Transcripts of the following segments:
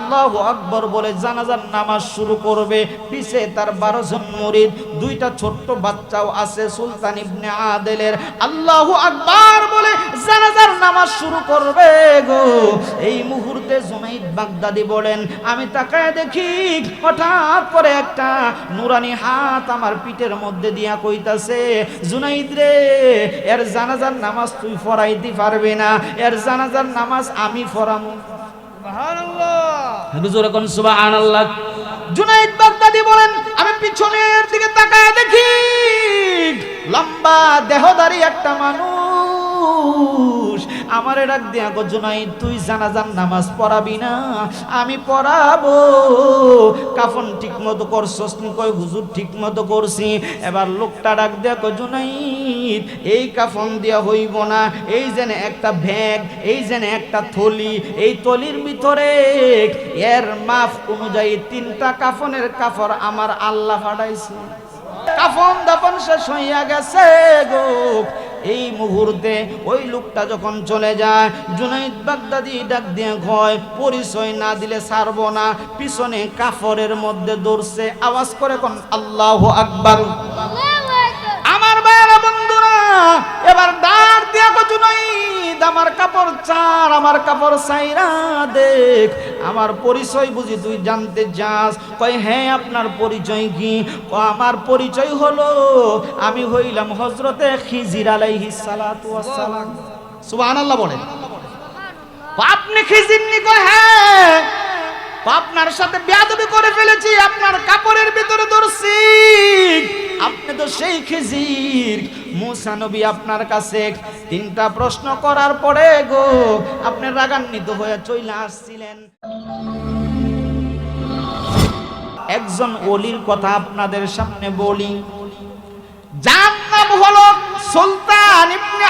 আল্লাহু আকবার বলে জানাজার নামাজ শুরু করবে। পিছে তার 12 জন মুরিদ, দুইটা ছোট্ট বাচ্চাও আছে সুলতান ইবনে আদেলের। আল্লাহু আকবার বলে জানাজার নামাজ শুরু করবে গো। এই মুহূর্তে জুনাইদ বাগদাদি বলেন, আমি তাকায় দেখি হঠাৎ করে একটা নুরানি হাত আমার পিঠের মধ্যে দিয়া কইতাছে, জুনাইদ রে, এর জানাজার নামাজ তুই পড়াইতে পারবি না, এর জানাজার নামাজ আমি পড়ামু। সুবহানাল্লাহ, হুজুর কোন সুবহানাল্লাহ। জুনাইদ বাগদাদি বলেন, আমি পিছনের দিকে তাকায় দেখি লম্বা দেহধারী একটা মানুষ আমারে ডাক দিয়া কো, জুনাইদ তুই জানাজার নামাজ পড়াবি না? আমি পড়াবো। কাফন ঠিক মতো করছস? কই হুজুর ঠিক মতো করছি। এবার লোকটা ডাক দিয়া কো, জুনাইদ এই কাফন দিয়া হইব না, এই যেন একটা ব্যাগ, এই যেন একটা থলি, এই থলির ভিতরে এর মাপ অনুযায়ী 3টা কাফনের কাপড় আমার আল্লাহ পাঠাইছে। কাফন দাফন শেষ হইয়া গেছে গো। এই মুহূর্তে ওই লোকটা যখন চলে যায়, জুনাইদ বাগদাদি ডাক দিয়ে কয়, পরিচয় না দিলে ছাড়বো না। পিছনে কাফরের মধ্যে দৌড়ছে, আওয়াজ করে কোন আল্লাহু আকবার। আমার ভাইরা বন্ধুরা, এবার ডাক দিয়া কো, জুনাইদ আমার কাপড় চার, আমার কাপড় চাইরা দেখ, আমার পরিচয় বুঝি তুই জানতে চাস? কয় হ্যাঁ, আপনার পরিচয় কি? আমার পরিচয় হলো আমি হইলাম হযরতে খিজির আলাইহিস সালাতু ওয়াস সালাম। সুবহানাল্লাহ বলেন। আপনি খিজির নি? কয় হ্যাঁ। আপনার সাথে বেয়াদবি করে ফেলেছি, আপনার কাপড়ের ভিতরে ধরছি। আপনি তো সেই খিজির। মুসা নবী আপনার কাছে 3টা প্রশ্ন করার পরে গো আপনি রাগান্বিত হয়ে চলে আসছিলেন। একজন ওলির কথা আপনাদের সামনে বলি, যার নাম হলো সুলতান ইবনে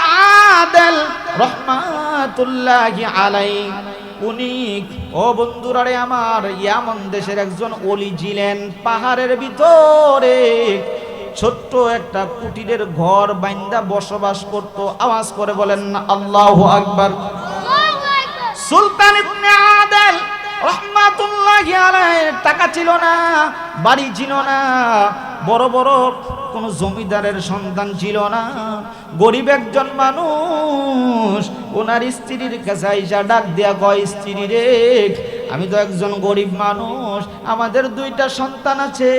আদেল রহমাতুল্লাহি আলাইহি। উনি, ও বন্ধুরা আমার, ইয়ামন দেশের একজন ওলি ছিলেন। পাহাড়ের ভিতরে ছোট্ট একটা কুটিরের ঘর বাইন্দা বসবাস করত। আওয়াজ করে বলেন না আল্লাহু আকবার। সুলতান ইবনে আদেল রহমাতুল্লাহি আলাইহি টাকা ছিল না, বাড়ি ছিল না, বড় বড় কোনো জমিদারের সন্তান ছিল না, গরিব একজন মানুষ। ওনার স্ত্রীর কাছে আইসা ডাক দিয়া কয়, স্ত্রী রে, আমি তো একজন গরিব মানুষ, আমাদের 2টা সন্তান আছে,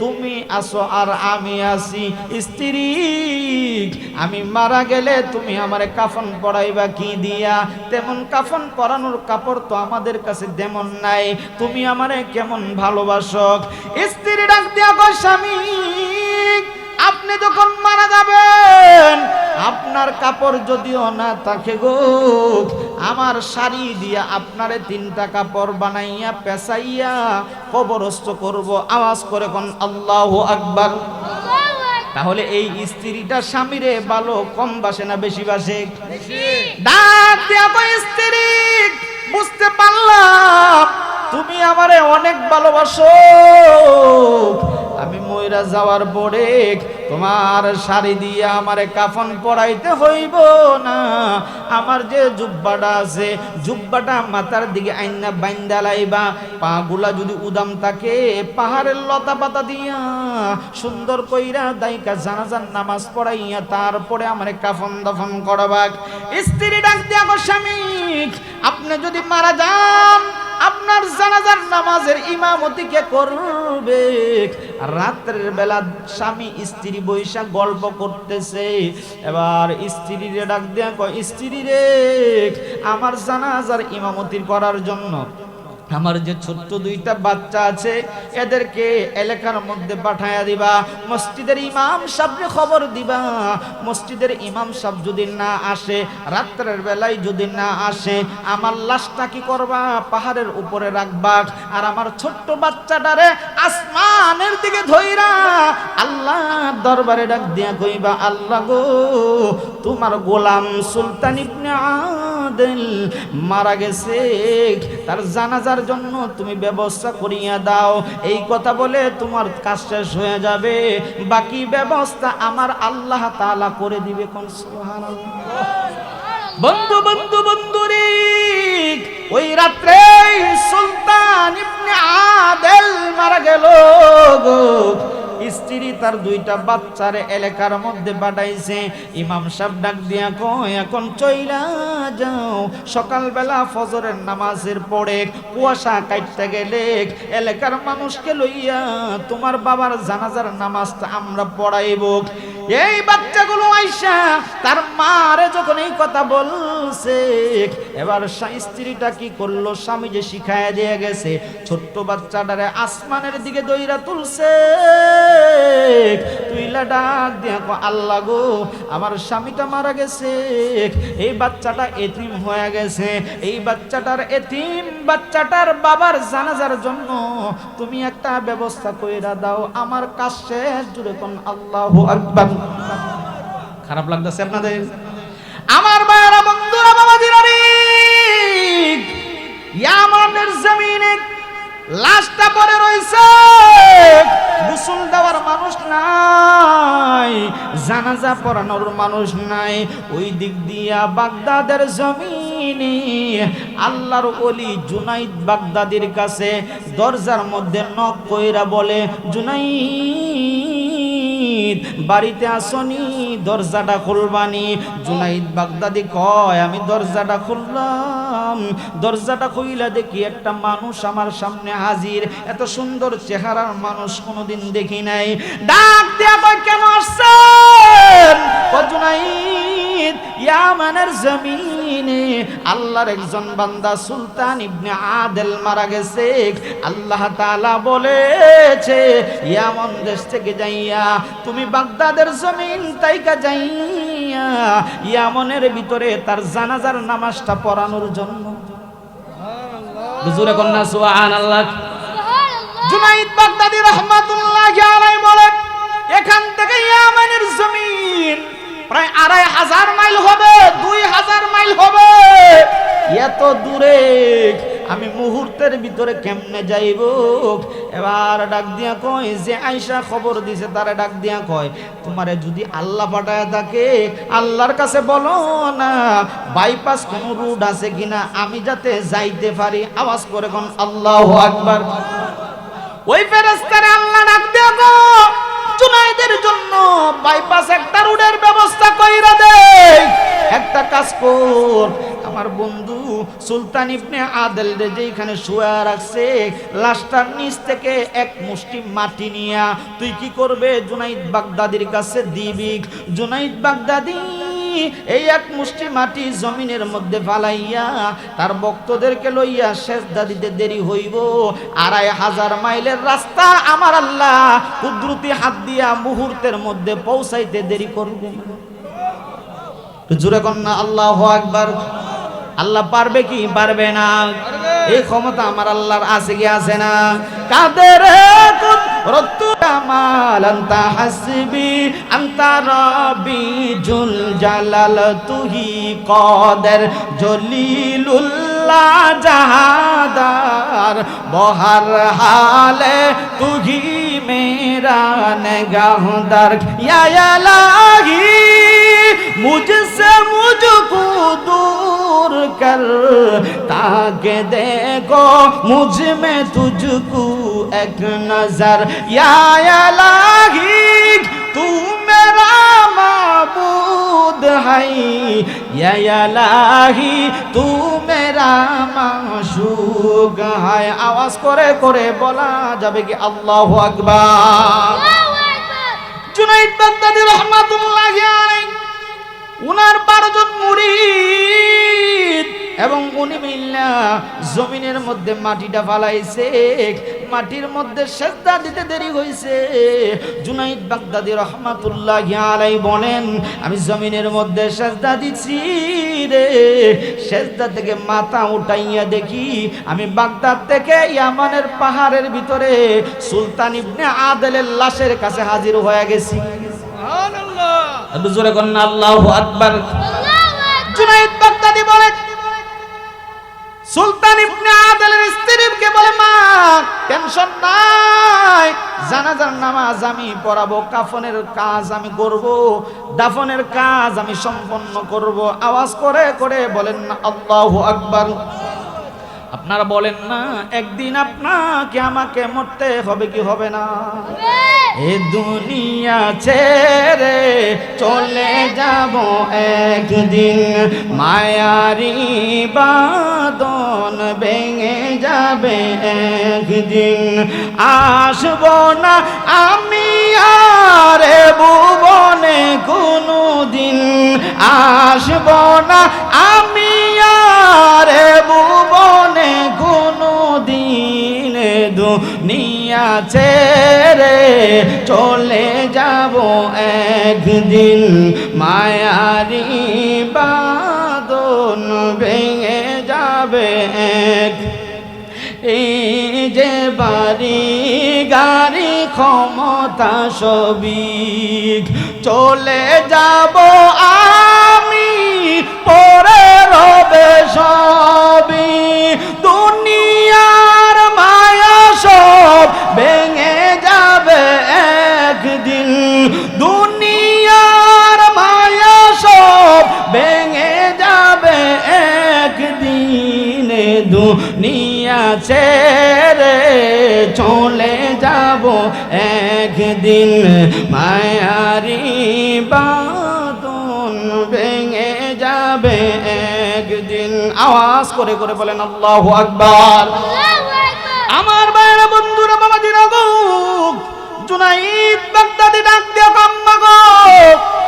তুমি আসো আর আমি আছি। স্ত্রী, আমি মারা গেলে তুমি আমারে কাফন পরাইবা কি দিয়া? তেমন কাফন পরানোর কাপড় তো আমাদের কাছে তেমন নাই, তুমি আমারে কেমন ভালোবাসো? স্ত্রী ডাক দিয়া কয়, স্বামী, আপনি যখন মারা যাবেন, আপনার কাপড় যদিও না থাকে গো, আমার শাড়ি দিয়া আপনারে 3টা কাপড় বানাইয়া পেঁচাইয়া কবরস্থ করব। আওয়াজ করে কোন আল্লাহু আকবার। তাহলে এই স্ত্রীটা স্বামীরে ভালো কম বাসে না বেশি বাসে? ডাক দিয়া কয়, স্ত্রী, বুঝতে পারলাম তুমি আমারে অনেক ভালোবাসো। আমি মইরা যাওয়ার পরে তোমার শাড়ি দিয়ে আমারে কাফন পরাইতে হইব না। আমার যে জুব্বাটা আছে, জুব্বাটা মাথার দিকে আইনা বাইন্দা লাইবা। পাগুলা যদি উদাম থাকে, পাহাড়ের লতা পাতা দিয়া সুন্দর কইরা দাইকা জানাজার নামাজ পড়াইয়া তারপরে আমারে কাফন দাফন করবা। স্ত্রী ডাক দিয়া কয়, স্বামী, আপনি যদি মারা যান, আপনার জানাজার নামাজের ইমামতি কে করবে? রাতের বেলা স্বামী স্ত্রী বৈশা গল্প করতেছে। এবার স্ত্রীরে ডাক দেয়া কয়, স্ত্রী রে, আমার জানাজার ইমামতি করার জন্য আমার যে ছোট্ট 2টা বাচ্চা আছে, এদেরকে এলাকার মধ্যে পাঠায়া দিবা। মসজিদের ইমাম সাহেবকে খবর দিবা। মসজিদের ইমাম সাহেব যদি না আসে, রাত্রের বেলায় যদি না আসে, আমার লাশটা কি করবা? পাহাড়ের উপরে রাখবা। আর আমার ছোট্ট বাচ্চাটারে আসমানের দিকে ধইরা আল্লাহর দরবারে ডাক দিয়া কইবা, আল্লাহ গো, তোমার গোলাম সুলতান ইবনে আদেল মারা গেছে, তার জানাজার জন্য তুমি ব্যবস্থা করিয়া দাও। এই কথা বলে তোমার কাজ শেষ হয়ে যাবে, বাকি ব্যবস্থা আমার আল্লাহ তাআলা করে দিবে। কোন সুবহানাল্লাহ। বন্ধু বন্ধু বন্ধুরে, ওই রাত্রে সুলতান তার দুইটা বাচ্চারে এলাকার মধ্যে পাঠাইছে। ইমাম সাহেব ডাক দিয়া কয়, এখন চইলা যাও, সকালবেলা ফজরের নামাজের পরে কুয়াশা কাটতে গেলে এলাকার মানুষকে লইয়া তোমার বাবার জানাজার নামাজটা আমরা পড়াইব। এই বাচ্চাগুলো আইসা তার মারে যখন এই কথা বলছে, এবার স্ত্রীটা কি করলো, স্বামী যে শিখায় দিয়ে গেছে, ছোট্ট বাচ্চাটারে আসমানের দিকে দইরা তুলছে, তুইলা ডাক দিয়া কো, আল্লাহ গো, আমার স্বামীটা মারা গেছে, এই বাচ্চাটা এতিম হয়ে গেছে, এই বাচ্চাটার এতিম বাচ্চাটার বাবার জানাজার জন্য তুমি একটা ব্যবস্থা কইরা দাও, আমার কাজ শেষ। জুড়ে কোন আল্লাহু আকবার। খারাপ লাগতেছে আপনাদের? আমার ভাইরা, বন্ধুরা, বাবাজিরা, ইয়ামানের জমিনে লাশটা পড়ে রইছে, গোসল দেওয়ার মানুষ নাই, জানাজা পড়ানোর মানুষ নাই। ওই দিক দিয়া বাগদাদের জমিনে আল্লাহর ওলি জুনাইদ বাগদাদির কাছে দরজার মধ্যে নক কইরা বলে, জুনাইদ বাড়িতে আসনি, দরজাটা খুলবানি? জুনাইদ বাগদাদি কয়, আমি দরজাটা খুললাম, দরজাটা খুইলা দেখি একটা মানুষ আমার সামনে হাজির। এত সুন্দর চেহারার মানুষ কোনোদিন দেখি নাই। ডাক দিয়া কয়, কেন আসছেন? জুনাইদ, ইয়ামানের জমিনে আল্লাহর একজন বান্দা সুলতান ইবনে আদেল মারা গেছে। আল্লাহ তাআলা বলেছে, ইয়ামন দেশ থেকে যাইয়া তুমি বাগদাদের জমিন তাইকা যাইয়া ইয়ামনের ভিতরে তার জানাজার নামাজটা পড়ানোর জন্য। হুজুরে কন্যা সুবহানাল্লাহ। জুনাইদ বাগদাদি রাহমাতুল্লাহি আলাইহি বলে, এখান থেকে ইয়ামানের জমিন প্রায় ২৫০০ মাইল হবে, ২০০০ মাইল হবে। এত দূরে আমি মুহূর্তের ভিতরে কেমনে যাইব? এবার ডাক দিয়া কয়, যে আয়েশা খবর দিছে তারে ডাক দিয়া কয়, তোমারে যদি আল্লাহ পাঠায় থাকে আল্লাহর কাছে বলো না বাইপাস কোন রুট আছে কিনা, আমি যাতে যাইতে পারি। আওয়াজ করে কোন আল্লাহু আকবার। ওই ফেরেশতারে আল্লাহ ডাক দিয়া কয়, জুনাইদের জন্য বাইপাস একটা রুটের ব্যবস্থা কইরা দে। একটা কাজ কর, আমার বন্ধু সুলতান ইবনে আদেল রে যেখানে শুয়ে রাখছে, লাশটার নিচ থেকে এক মুষ্টি মাটি নিয়া তুই কি করবে, জুনাইদ বাগদাদির কাছে দিবি। জুনাইদ বাগদাদি এই এক মুষ্টি মাটি জমিনের মধ্যে ফালাইয়া তার ভক্তদেরকে লইয়া সেজদা দিতে দেরি হইব। ২৫০০ মাইলের রাস্তা আমার আল্লাহ কুদরতি হাত দিয়া মুহূর্তের মধ্যে পৌঁছাইতে দেরি করবে। জোরে কন্যা আল্লাহু আকবার। আল্লাহ পারবে কি পারবে না? এই ক্ষমতা আমার আল্লাহর আছে কি আছে না? কাদের কুদরতু কামাল আনতা হাসবি আনতা রব্বি জুল জালাল তুহি কদের জলিলুল্লাহ জাহাদার বহর হালে তুহি মেরা নিগাহদার ইয়া ইলাহি मुझसे मुझको दूर कर ताकि देखो मुझ में तुझको एक नजर या इलाही तू मेरा माबूद है या इलाही तू मेरा माशूक है। आवाज करे करे बोला যাবে কি আল্লাহু আকবার। জুনাইদ বাগদাদি রাহমাতুল্লাহি আলাইহি উনার 12 জন মুরিদ এবং উনি মিল্লা জমিনের মধ্যে মাটিটা ফালাইছে, মাটির মধ্যে সেজদা দিতে দেরি হইছে। জুনাইদ বাগদাদি রাহমাতুল্লাহি আলাইহি বলেন, আমি জমিনের মধ্যে সেজদা দিছি রে, সেজদা থেকে মাথা উঠাইয়া দেখি আমি বাগদাদ থেকে ইয়ামানের পাহাড়ের ভিতরে সুলতান ইবনে আদেলের লাশের কাছে হাজির হয়ে গেছি। সুবহানাল্লাহ। একটু জোরে বলেন আল্লাহু আকবার। জুনাইদ বাগদাদি বলে, সুলতান ইবনে আদেলের স্ত্রীকে বলে, মা টেনশন নাই, জানাজার নামাজ আমি পড়াবো, কাফনের কাজ আমি করব, দাফনের কাজ আমি সম্পন্ন করব। আওয়াজ করে করে বলেন না আল্লাহু আকবার। আপনারা বলেন না একদিন আপনাকে আমাকে মরতে হবে কি হবে না? এ দুনিয়া ছেড়ে চলে যাব একদিন, মায়ারি বাঁধন ভেঙে যাবে একদিন, আসব না আমি আর এ ভুবনে কোনদিন, আসব না আমি আর এ ভুবনে কোনদিন, দুনিয়া ছেড়ে চলে যাব একদিন, মায়ারি বাঁধন ভেঙে যাবে এক। এই যে বাড়ি গাড়ি ক্ষমতা সবই চলে যাব আমি, পরে রবে সবই, দুনিয়ার মায়া সব ভেঙে যাবে একদিন, দুনিয়ার মায়া সব ভেঙে যাবে একদিন, দুনিয়া ছেড়ে চলে যাব একদিন, মায়ারি বাঁধন ভেঙে যাবে একদিন। আওয়াজ করে করে বলেন আল্লাহু আকবার। আমার ভাইরা বন্ধুরা বাবাজিরা গো, জুনাইদ বাগদাদি ডাক দিয়ে আম্মা গো,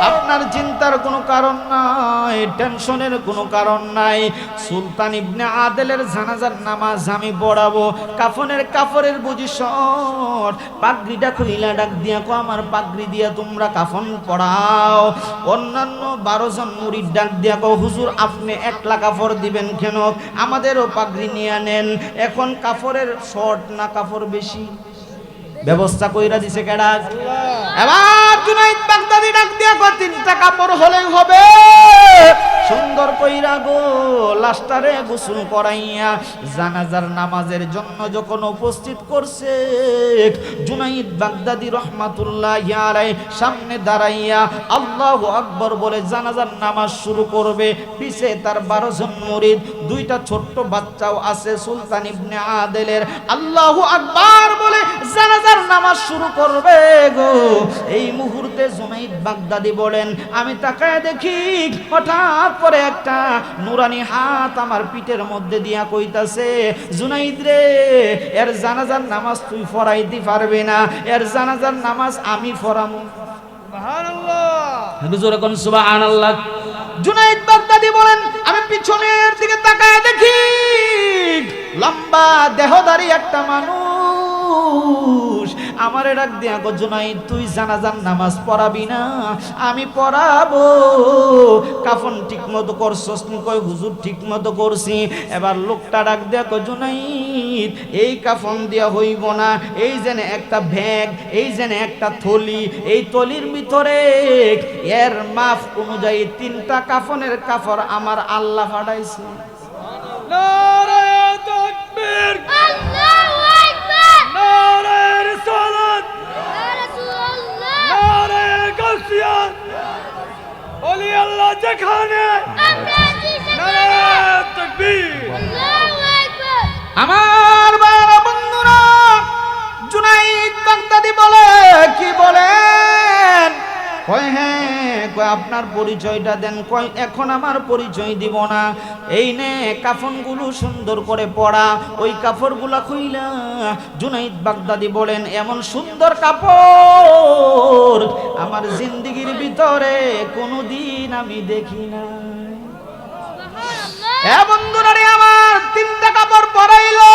আপনার চিন্তার কোনো কারণ নাই, টেনশনের কোনো কারণ নাই। সুলতান ইবনে আদেলের জানাজার নামাজ আমি পড়াবো, কাফনের কাপড়ের বুঝি শর্ট, পাগড়িটা খুইলা ডাক দিয়া কো আমার পাগড়ি দিয়া তোমরা কাফন পড়াও। অন্যান্য 12 জন মুরিদ ডাক দিয়া কো হুজুর আপনি একলা কাপড় দিবেন কেন, আমাদেরও পাগড়ি নিয়ে নেন। এখন কাপড়ের শর্ট না কাপড় বেশি? ব্যবস্থা কইরা দিছে কেডা? এবার জুনাইদ বাগদাদি ডাক দিয়া কয় 3টা কাপড় হলেই হবে। সুন্দর কইরা গো লাস্টারে গোসল করাইয়া জানাজার নামাজের জন্য যখন উপস্থিত করছে, জুনাইদ বাগদাদি রহমাতুল্লাহি আলাইহি সামনে দাঁড়াইয়া আল্লাহু আকবার বলে জানাজার নামাজ শুরু করবে। পিছে তার 12 জন মুরিদ, 2টা ছোট্ট বাচ্চাও আছে সুলতান ইবনে আদেলের। আল্লাহু আকবার বলে জানাজার নামাজ শুরু করবে গো। এই মুহূর্তে জুনাইদ বাগদাদি বলেন আমি তাকায় দেখি হঠাৎ করে একটা নুরানি হাত আমার পিঠের মধ্যে দিয়া কইতাছে জুনাইদ রে, এর জানাজার নামাজ তুই পড়াইতে পারবি না, এর জানাজার নামাজ আমি পড়ামু। সুবহানাল্লাহ, জোরে কোন সুবহানাল্লাহ। জুনাইদ বাগদাদি বলেন আমি পিছনের দিকে তাকায় দেখি লম্বা দেহধারী একটা মানুষ আমারে ডাক দিয়া কো জুনাইদ তুই জানাজার নামাজ পড়াবি না? আমি পড়াবো। কাফন ঠিক মতো করছস নি? কই হুজুর ঠিক মতো করছি। এবার লোকটা ডাক দিয়া কো জুনাইদ এই কাফন দিয়া হইব না, এই জেনে একটা ব্যাগ, এই জেনে একটা থলি, এই থলির ভিতরে এর মাপ অনুযায়ী 3টা কাফনের কাপড় আমার আল্লাহ পাঠাইছে। নারে তাকবীর, আল্লাহু আকবার, নারে রিসালাত, ইয়া রাসূলুল্লাহ, নারে গাউসিয়াত, ওলি আল্লাহ যেখানে আমরা যেখানে, নারে তাকবীর, আল্লাহু আকবার। আমার বাবা বন্ধুরা, জুনাইদ বাগদাদি বলে কি বলেন? কয় হ্যাঁ, কয় আপনার পরিচয়টা দেন। কয় এখন আমার পরিচয় দিব না, এই নে কাফনগুলো সুন্দর করে পড়া। ওই কাপড়গুলা খুইলা জুনাইদ বাগদাদি বলেন এমন সুন্দর কাপড় আমার জিন্দেগির ভিতরে কোনোদিন আমি দেখি না। বন্ধুরা রে আমার 3টা কাপড় পরাইলো,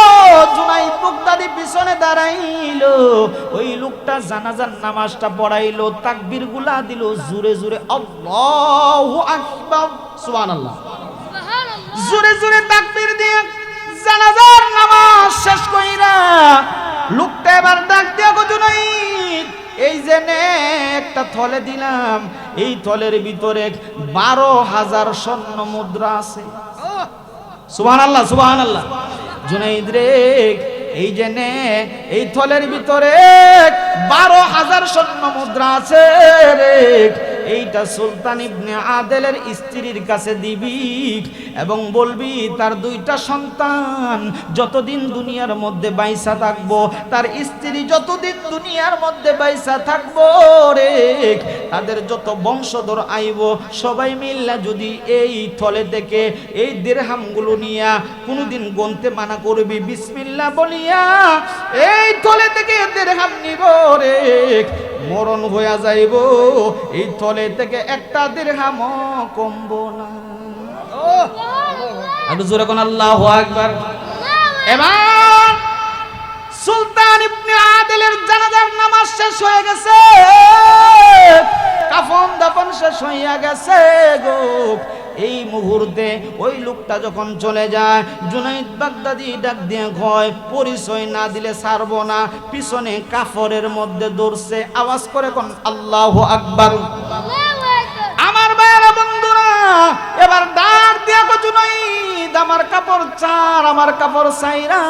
জুনাইদ বাগদাদি পিছনে দাঁড়াইলো, ওই লোকটা জানাজার নামাজটা পড়াইলো, তাকবীর গুলা দিল জোরে জোরে আল্লাহু আকবার, সুবহানাল্লাহ, জোরে জোরে তাকবীর দিয়ে জানাজার নামাজ শেষ কইরা লোকটা এবার ডাক দিয়া কো জুনাইদ এই যে নে একটা থলে দিলাম, এই থলের ভিতরে 12,000 স্বর্ণ মুদ্রা আছে। সুবহানাল্লাহ, সুবহানাল্লাহ। জুনাইদ রে এই যে নে এই থলের ভিতরে 12,000 স্বর্ণ মুদ্রা আছে রে। এইটা সুলতান ইবনে আদেলের স্ত্রীর কাছে দিবি এবং বলবি তার দুইটা সন্তান যতদিন দুনিয়ার মধ্যে বাইসা থাকবো, তার স্ত্রী যতদিন দুনিয়ার মধ্যে বাইসা থাকবো রে, তাদের যত বংশধর আইব সবাই মিল্লা যদি এই থলে থেকে এই দিরহামগুলো নিয়া কোনোদিন গনতে মানা করবি, বিসমিল্লাহ বলিয়া এই থলে থেকে দিরহাম নিব রে, মরণ হইয়া যাইব এই থলে থেকে একটা দিরহামও কমবো না। একটু জোরে কোন আল্লাহু আকবার। এবার সুলতান ইবনে আদেলের জানাজার নামাজ শেষ হয়ে গেছে, কাফন দাফন শেষ হইয়া গেছে গো। এই মুহূর্তে ওই লোকটা যখন চলে যায়, জুনাইদ বাগদাদি ডাক দিয়ে কয় পরিচয় না দিলে ছাড়বো না। পিছনে কাফরের মধ্যে দৌড়ছে, আওয়াজ করে কোন আল্লাহু আকবার। আমার ভাইরা বন্ধুরা, এবার ডাক দিয়া কো জুনাইদ আমার কাপড় চার, আমার কাপড় চাইরা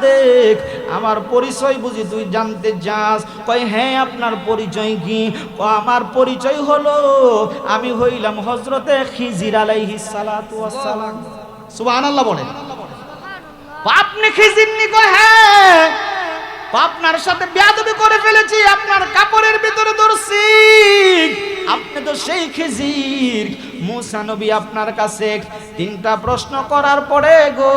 দেখ, আমার পরিচয় বুঝি তুই জানতে চাস? কয় হ্যাঁ, আপনার পরিচয় কি? আমার পরিচয় হলো আমি হইলাম হযরতে খিজির আলাইহিস সালাতু ওয়াস সালাম। সুবহানাল্লাহ বলেন। আপনি খিজির নি? কয় হ্যাঁ। আপনার সাথে বেয়াদবি করে ফেলেছি, আপনার কাপড়ের ভিতরে ধরছি, আপনি তো সেই খিজির। মুসা নবী আপনার কাছে তিনটা প্রশ্ন করার পরে গো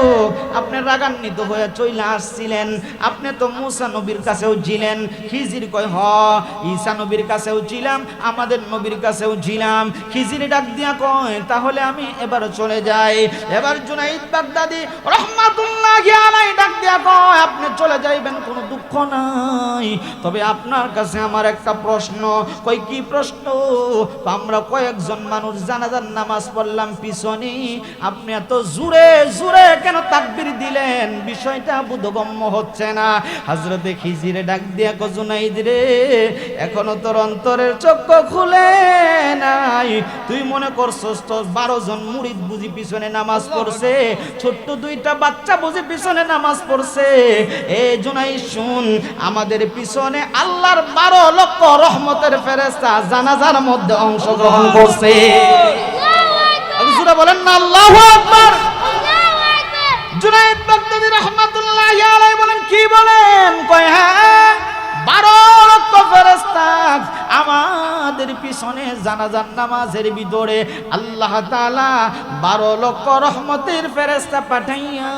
আপনি রাগান্বিত হয়ে চলে আসছিলেন। আপনি তো মুসা নবীর কাছেও ছিলেন। খিজির কয় হ, ঈসা নবীর কাছেও ছিলাম, আমাদের নবীর কাছেও ছিলাম। খিজির ডাক দিয়া কয় তাহলে আমি এবার চলে যাই। এবার জুনাইদ বাগদাদি রাহমাতুল্লাহি আলাইহি ডাক দিয়া কয় আপনি চলে যাইবেন, কোনো দুঃখ নাই, তবে আপনার কাছে আমার একটা প্রশ্ন। কই কি প্রশ্ন? আমরা কয়েকজন মানুষ জানাজার নামাজ পড়লাম পিছনে, আপনি এত জোরে জোরে কেন তাকবীর দিলেন? বিষয়টা বোধগম্য হচ্ছে না। হযরতে খিজিরে ডাক দিয়া কয় জুনাইদ রে, এখনো তোর অন্তরের চক্ষু খুলে নাই। তুই মনে করছস তো 12 জন মুরিদ বুঝি পিছনে নামাজ পড়ছে, ছোট্ট দুইটা বাচ্চা বুঝি পিছনে নামাজ পড়ছে? এ জুনাইদ শুন, আমাদের পিছনে আল্লাহর 12 লক্ষ রহমতের ফেরেশতা জানাজার মধ্যে অংশগ্রহণ করছে। বলেন না আল্লাহু আকবার। জুনাইদ বাগদাদি রাহমাতুল্লাহি আলাইহি বলেন কি বলেন? কয় হ্যাঁ, 12 লক্ষ ফেরেশতা আমাদের পিছনে জানাজার নামাজের ভিতরে আল্লাহ তাআলা 12 লক্ষ রহমতের ফেরেশতা পাঠাইয়া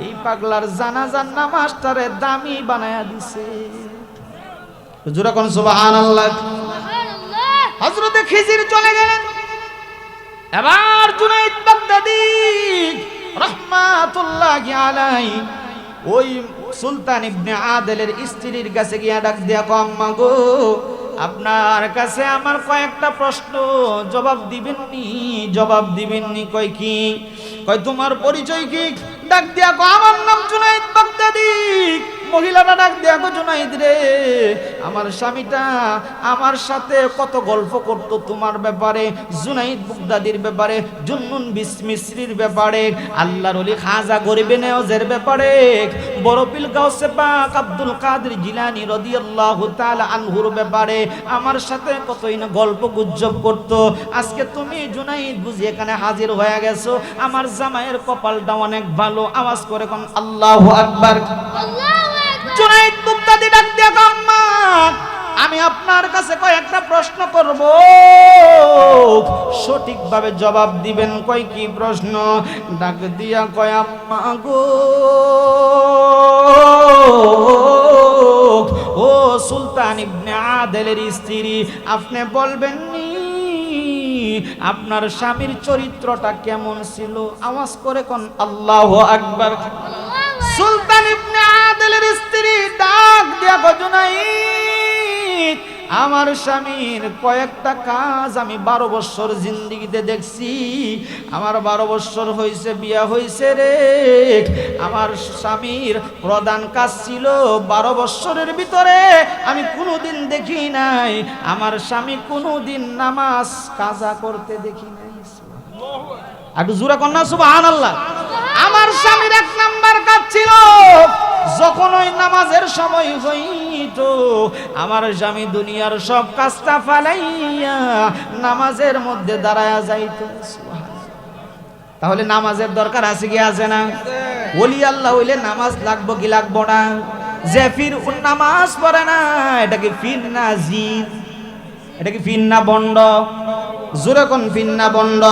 এই পাগলার জানাজার নামাজটারে দামি বানায়া দিছে। জোরে কোন সুবহানাল্লাহ। হযরতে খিজির চলে গেলেন। এবার জুনাইদ বাগদাদি রাহমাতুল্লাহি আলাইহি ওই সুলতান ইবনে আদেলের স্ত্রীর কাছে গিয়া ডাক দিয়া কয় আম্মা গো, আপনার কাছে আমার কয়েকটা প্রশ্ন, জবাব দিবেননি? জবাব দিবেননি? কয় কি? কয় তোমার পরিচয় কি? ডাক দিয়া কয় আমার নাম জুনাইদ বাগদাদি। মহিলাটা ডাক দিয়া কয় জুনাইদ রে, আমার স্বামীটা আমার সাথে কত গল্প করতো তোমার ব্যাপারে, জুনাইদ বাগদাদির ব্যাপারে, জুন্নুন মিসরির ব্যাপারে, আল্লাহর ওলি খাজা গরিবে নেওয়াজের ব্যাপারে, বড় পীর গাউসে পাক আব্দুল কাদের জিলানী রাদিয়াল্লাহু তাআলা আনহুর ব্যাপারে আমার সাথে কতই না গল্প গুজব করতো। আজকে তুমি জুনাইদ বুঝি এখানে হাজির হয়ে গেছো, আমার জামাইয়ের কপালটা অনেক ভালো। আওয়াজ করে কোন আল্লাহু আকবার। জুনাইদ বাগদাদি ডাক দিয়া কয় আম্মা, আমি আপনার কাছে কয়েকটা প্রশ্ন করব, সঠিকভাবে জবাব দিবেন। কয় কি প্রশ্ন? ডাক দিয়া কয় আম্মা গো, ও সুলতান ইবনে আদেলের স্ত্রী, আপনি বলবেন নি আপনার স্বামীর চরিত্রটা কেমন ছিল? আওয়াজ করে কোন আল্লাহু আকবার। সুলতান ইবনে আদেলের স্ত্রী ডাক দিয়া কয় জুনাইদ, আমার স্বামীর কয়েকটা কাজ আমি 12 বছর জিন্দেগিতে দেখছি। আমার 12 বছর হয়েছে, বিয়া হয়েছে রে। আমার স্বামীর প্রধান কাজ ছিল 12 বছরের ভিতরে আমি কোনোদিন দেখি নাই আমার স্বামী কোনোদিন নামাজ কাজা করতে দেখি নাই। একটু জোরে কন্যা সুবহানাল্লাহ। আমার স্বামীর 1 নাম্বার কাজ ছিল যখন ওই নামাজের সময় হইতো আমার স্বামী দুনিয়ার সব কাজটা ফালাইয়া নামাজের মধ্যে দাঁড়ায়া যাইতো। তাহলে নামাজের দরকার আছে কি আছে না? ওলি আল্লাহ হইলে নামাজ লাগবো কি লাগবো না? যে ফির নামাজ পড়ে না এটা কি ফির না জিদ? এটা কি ফির না বন্ড? জোরে কোন ফির না বন্ড?